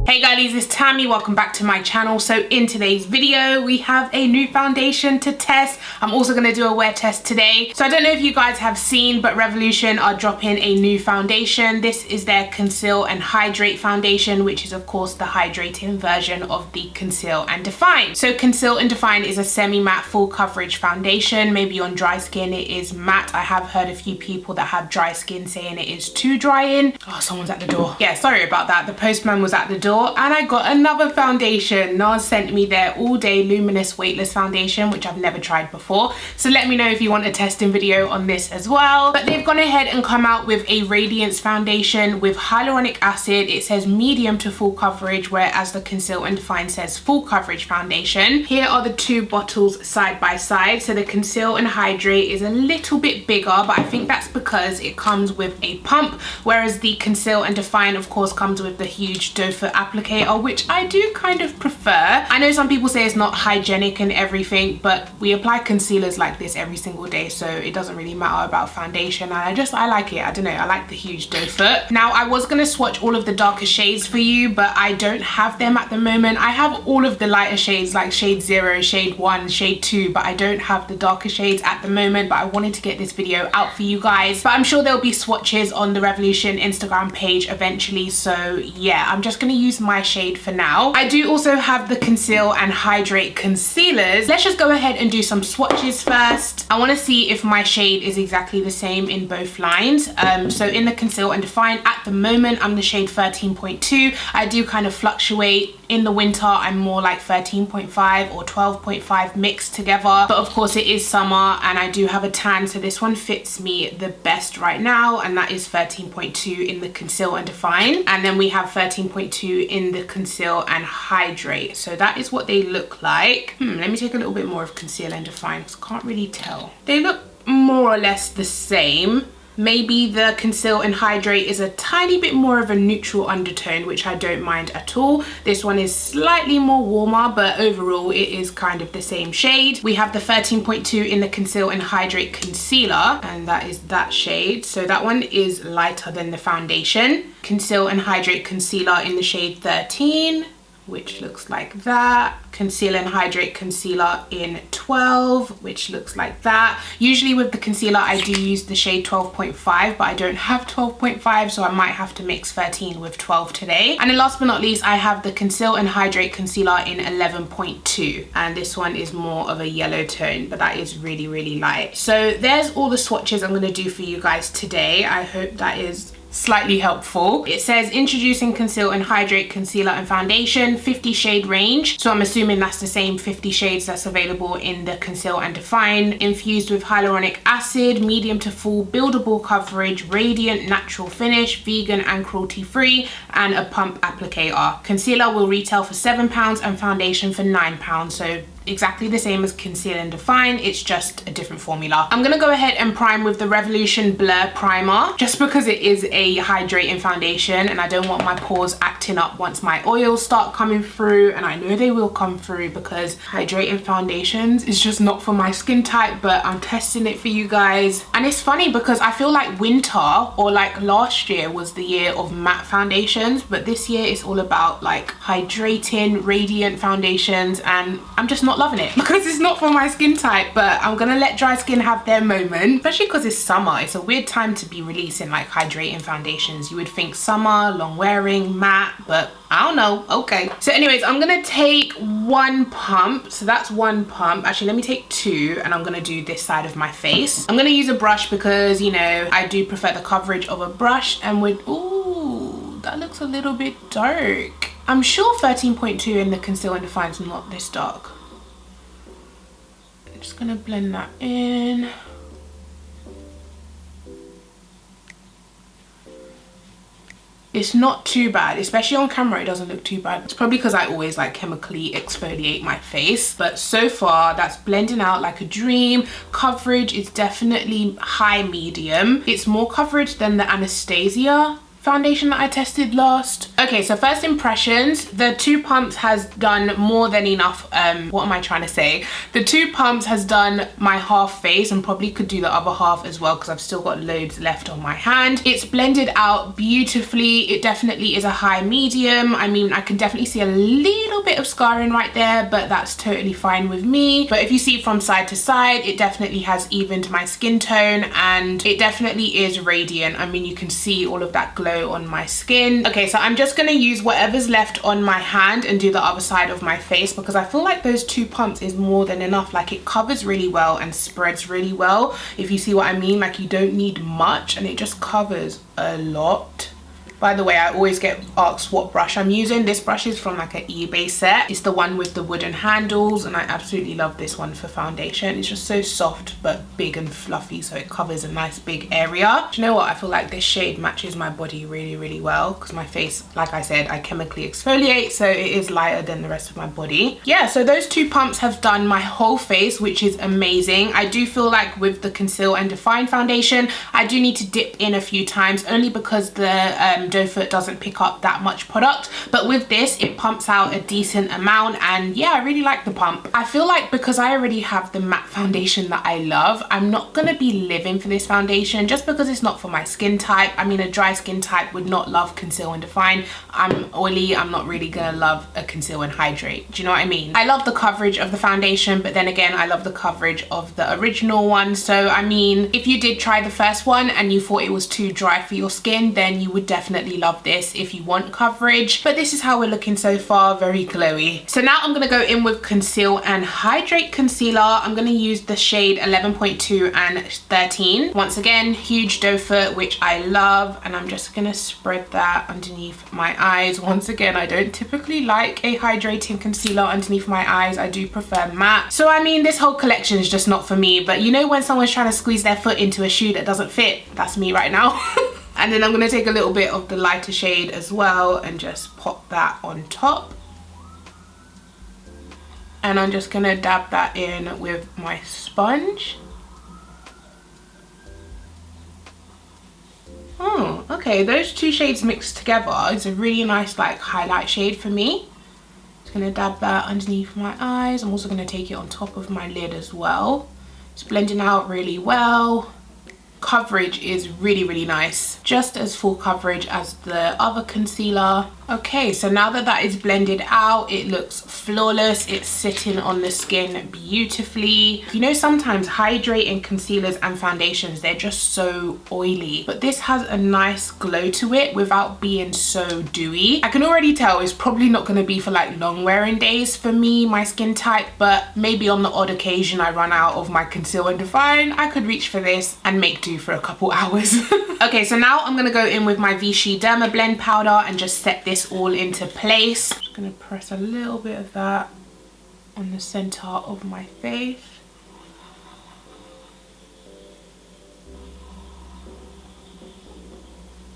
Hey guys, it's Tammy. Welcome back to my channel. So in today's video, we have a new foundation to test. I'm also going to do a wear test today. So I don't know if you guys have seen, but Revolution are dropping a new foundation. This is their Conceal and Hydrate foundation, which is of course the hydrating version of the Conceal and Define. So Conceal and Define is a semi-matte full coverage foundation. Maybe on dry skin it is matte. I have heard a few people that have dry skin saying it is too drying. Oh, someone's at the door. Yeah, sorry about that. The postman was at the door. And I got another foundation. NARS sent me their all day luminous weightless foundation, which I've never tried before. So let me know if you want a testing video on this as well. But they've gone ahead and come out with a radiance foundation with hyaluronic acid. It says medium to full coverage, whereas the Conceal and Define says full coverage foundation. Here are the two bottles side by side. So the Conceal and Hydrate is a little bit bigger, but I think that's because it comes with a pump, whereas the Conceal and Define of course comes with the huge doe foot applicator, which I do kind of prefer. I know some people say it's not hygienic and everything, but we apply concealers like this every single day, so it doesn't really matter about foundation. And I like it. I don't know, I like the huge doe foot. Now I was gonna swatch all of the darker shades for you, but I don't have them at the moment. I have all of the lighter shades like shade 0, shade 1, shade 2, but I don't have the darker shades at the moment. But I wanted to get this video out for you guys, but I'm sure there'll be swatches on the Revolution Instagram page eventually. So yeah, I'm just gonna use my shade for now. I do also have the Conceal and Hydrate concealers. Let's just go ahead and do some swatches first. I want to see if my shade is exactly the same in both lines. So in the Conceal and Define at the moment, I'm the shade 13.2. I do kind of fluctuate. In the winter, I'm more like 13.5 or 12.5 mixed together. But of course it is summer and I do have a tan, so this one fits me the best right now, and that is 13.2 in the Conceal and Define. And then we have 13.2 in the Conceal and Hydrate. So that is what they look like. Let me take a little bit more of Conceal and Define because I can't really tell. They look more or less the same. Maybe the Conceal and Hydrate is a tiny bit more of a neutral undertone, which I don't mind at all. This one is slightly more warmer, but overall it is kind of the same shade. We have the 13.2 in the Conceal and Hydrate concealer, and that is that shade. So that one is lighter than the foundation. Conceal and Hydrate concealer in the shade 13, which looks like that. Conceal and Hydrate concealer in 12, which looks like that. Usually with the concealer I do use the shade 12.5, but I don't have 12.5, so I might have to mix 13 with 12 today. And then last but not least, I have the Conceal and Hydrate concealer in 11.2, and this one is more of a yellow tone, but that is really, really light. So there's all the swatches I'm gonna do for you guys today. I hope that is slightly helpful. It says introducing Conceal and Hydrate concealer and foundation, 50 shade range. So I'm assuming that's the same 50 shades that's available in the Conceal and Define. Infused with hyaluronic acid, medium to full buildable coverage, radiant natural finish, vegan and cruelty free, and a pump applicator. Concealer will retail for £7 and foundation for £9. So exactly the same as Conceal and Define, it's just a different formula. I'm gonna go ahead and prime with the Revolution Blur Primer, just because it is a hydrating foundation and I don't want my pores acting up once my oils start coming through, and I know they will come through because hydrating foundations is just not for my skin type, but I'm testing it for you guys. And it's funny because I feel like winter, or like last year, was the year of matte foundations, but this year it's all about like hydrating, radiant foundations, and I'm just not loving it because it's not for my skin type. But I'm gonna let dry skin have their moment, especially because it's summer. It's a weird time to be releasing like hydrating foundations. You would think summer, long wearing, matte, but I don't know. Okay, so anyways, I'm gonna take one pump. So that's one pump. Actually, let me take two, and I'm gonna do this side of my face. I'm gonna use a brush because, you know, I do prefer the coverage of a brush. And with, ooh, that looks a little bit dark. I'm sure 13.2 in the Conceal and Define is not this dark. I'm just gonna blend that in. It's not too bad, especially on camera it doesn't look too bad. It's probably because I always like chemically exfoliate my face, but so far that's blending out like a dream. Coverage is definitely high medium. It's more coverage than the Anastasia foundation that I tested last. Okay, so first impressions, the 2 pumps has done more than enough. What am I trying to say? The 2 pumps has done my half face, and probably could do the other half as well because I've still got loads left on my hand. It's blended out beautifully. It definitely is a high medium. I mean, I can definitely see a little bit of scarring right there, but that's totally fine with me. But if you see from side to side, it definitely has evened my skin tone, and it definitely is radiant. I mean, you can see all of that glow on my skin. Okay, so I'm just gonna use whatever's left on my hand and do the other side of my face, because I feel like those 2 pumps is more than enough. Like, it covers really well and spreads really well, if you see what I mean. Like, you don't need much and it just covers a lot. By the way, I always get asked what brush I'm using. This brush is from like an eBay set. It's the one with the wooden handles, and I absolutely love this one for foundation. It's just so soft but big and fluffy, so it covers a nice big area. Do you know what? I feel like this shade matches my body really, really well, because my face, like I said, I chemically exfoliate, so it is lighter than the rest of my body. Yeah, so those 2 pumps have done my whole face, which is amazing. I do feel like with the Conceal and Define foundation, I do need to dip in a few times, only because the doe foot doesn't pick up that much product, but with this it pumps out a decent amount. And yeah, I really like the pump. I feel like because I already have the matte foundation that I love, I'm not gonna be living for this foundation, just because it's not for my skin type. I mean, a dry skin type would not love Conceal and Define. I'm oily, I'm not really gonna love a Conceal and Hydrate. Do you know what I mean? I love the coverage of the foundation, but then again, I love the coverage of the original one. So I mean, if you did try the first one and you thought it was too dry for your skin, then you would definitely love this if you want coverage. But this is how we're looking so far, very glowy. So now I'm gonna go in with Conceal and Hydrate concealer. I'm gonna use the shade 11.2 and 13. Once again, huge doe foot, which I love, and I'm just gonna spread that underneath my eyes. Once again, I don't typically like a hydrating concealer underneath my eyes. I do prefer matte. So I mean, this whole collection is just not for me, but you know when someone's trying to squeeze their foot into a shoe that doesn't fit? That's me right now. And then I'm going to take a little bit of the lighter shade as well and just pop that on top. And I'm just going to dab that in with my sponge. Oh, okay, those 2 shades mixed together is a really nice like highlight shade for me. Just going to dab that underneath my eyes. I'm also going to take it on top of my lid as well. It's blending out really well. Coverage is really, really nice, just as full coverage as the other concealer. Okay, so now that that is blended out, it looks flawless. It's sitting on the skin beautifully. You know, sometimes hydrating concealers and foundations, they're just so oily, but this has a nice glow to it without being so dewy. I can already tell it's probably not going to be for like long wearing days for me, my skin type, but maybe on the odd occasion I run out of my Conceal and Define, I could reach for this and make do for a couple hours. Okay, so now I'm gonna go in with my Vichy Derma Blend powder and just set this all into place. Just gonna press a little bit of that on the center of my face.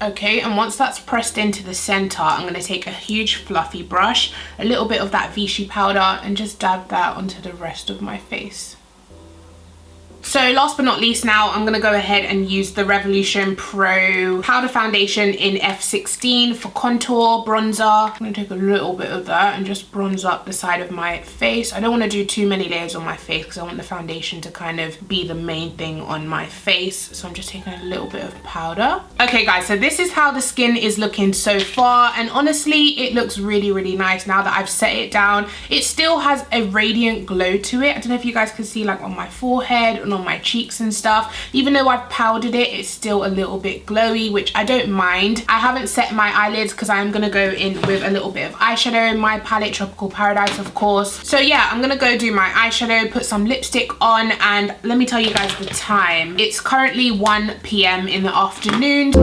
Okay, and once that's pressed into the center, I'm going to take a huge fluffy brush, a little bit of that Vichy powder, and just dab that onto the rest of my face. So last but not least, now I'm going to go ahead and use the Revolution Pro Powder Foundation in F16 for contour, bronzer. I'm going to take a little bit of that and just bronze up the side of my face. I don't want to do too many layers on my face because I want the foundation to kind of be the main thing on my face. So I'm just taking a little bit of powder. Okay guys, so this is how the skin is looking so far, and honestly it looks really, really nice now that I've set it down. It still has a radiant glow to it. I don't know if you guys can see, like on my forehead and on my cheeks and stuff. Even though I've powdered it, it's still a little bit glowy, which I don't mind. I haven't set my eyelids because I'm gonna go in with a little bit of eyeshadow in my palette, Tropical Paradise of course. So yeah, I'm gonna go do my eyeshadow, put some lipstick on, and let me tell you guys the time. It's currently 1 PM in the afternoon.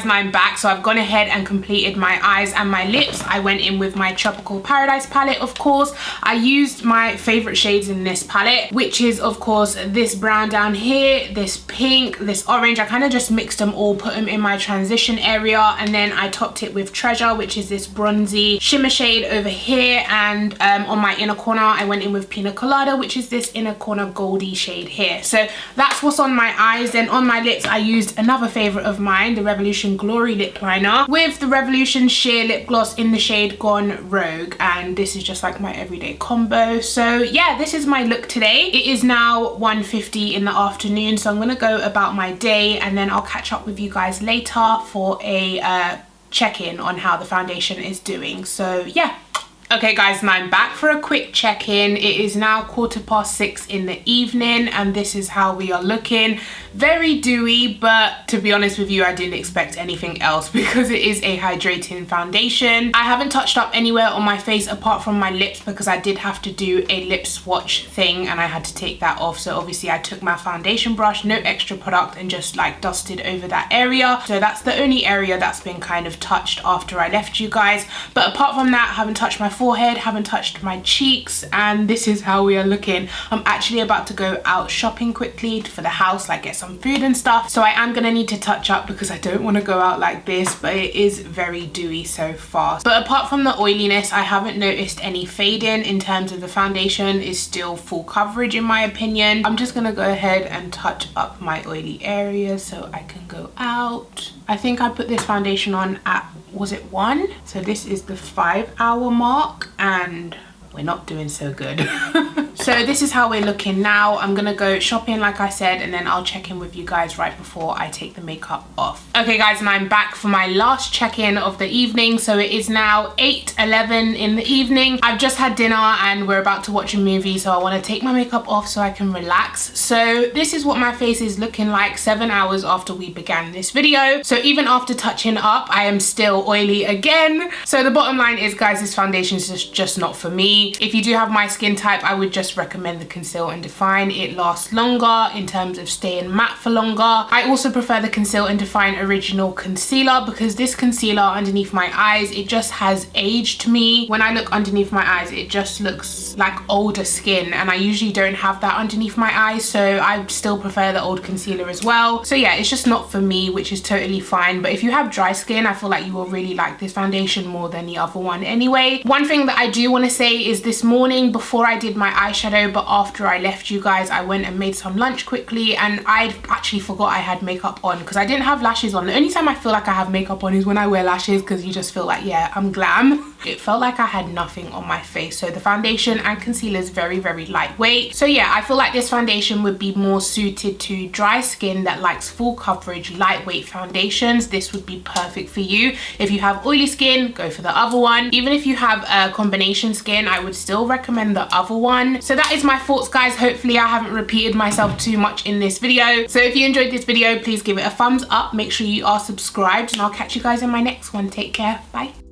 and I'm back. So I've gone ahead and completed my eyes and my lips. I went in with my Tropical Paradise palette, of course. I used my favorite shades in this palette, which is of course this brown down here, this pink, this orange. I kind of just mixed them all, put them in my transition area, and then I topped it with Treasure, which is this bronzy shimmer shade over here. And on my inner corner I went in with Pina Colada, which is this inner corner goldy shade here. So that's what's on my eyes. Then on my lips I used another favorite of mine, the Revolution Glory lip liner with the Revolution sheer lip gloss in the shade Gone Rogue, and this is just like my everyday combo. So yeah, this is my look today. It is now 1:50 in the afternoon, so I'm gonna go about my day and then I'll catch up with you guys later for a check-in on how the foundation is doing. So yeah. Okay guys, and I'm back for a quick check-in. It is now 6:15 in the evening and this is how we are looking. Very dewy, but to be honest with you, I didn't expect anything else because it is a hydrating foundation. I haven't touched up anywhere on my face apart from my lips because I did have to do a lip swatch thing and I had to take that off. So obviously I took my foundation brush, no extra product, and just like dusted over that area. So that's the only area that's been kind of touched after I left you guys. But apart from that, I haven't touched my forehead, haven't touched my cheeks, and this is how we are looking. I'm actually about to go out shopping quickly for the house, like get some food and stuff, so I am gonna need to touch up because I don't want to go out like this, but it is very dewy so far. But apart from the oiliness, I haven't noticed any fading in terms of the foundation. Is still full coverage in my opinion. I'm just gonna go ahead and touch up my oily areas so I can go out. I think I put this foundation on at, was it 1? So this is the 5-hour mark and we're not doing so good. So this is how we're looking now. I'm gonna go shopping like I said, and then I'll check in with you guys right before I take the makeup off. Okay guys, and I'm back for my last check-in of the evening. So it is now 8:11 in the evening. I've just had dinner and we're about to watch a movie, so I want to take my makeup off so I can relax. So this is what my face is looking like 7 hours after we began this video. So even after touching up, I am still oily again. So the bottom line is, guys, this foundation is just not for me. If you do have my skin type, I would just recommend the Conceal and Define. It lasts longer in terms of staying matte for longer. I also prefer the Conceal and Define Original Concealer because this concealer underneath my eyes, it just has age to me. When I look underneath my eyes, it just looks like older skin, and I usually don't have that underneath my eyes, so I still prefer the old concealer as well. So yeah, it's just not for me, which is totally fine. But if you have dry skin, I feel like you will really like this foundation more than the other one anyway. One thing that I do want to say is this morning, before I did my eyeshadow, but after I left you guys, I went and made some lunch quickly, and I actually forgot I had makeup on because I didn't have lashes on. The only time I feel like I have makeup on is when I wear lashes, because you just feel like, yeah, I'm glam. It felt like I had nothing on my face. So the foundation and concealer is very, very lightweight. So yeah, I feel like this foundation would be more suited to dry skin that likes full coverage, lightweight foundations. This would be perfect for you. If you have oily skin, go for the other one. Even if you have a combination skin, I would still recommend the other one. So that is my thoughts, guys. Hopefully I haven't repeated myself too much in this video. So if you enjoyed this video, please give it a thumbs up. Make sure you are subscribed, and I'll catch you guys in my next one. Take care. Bye.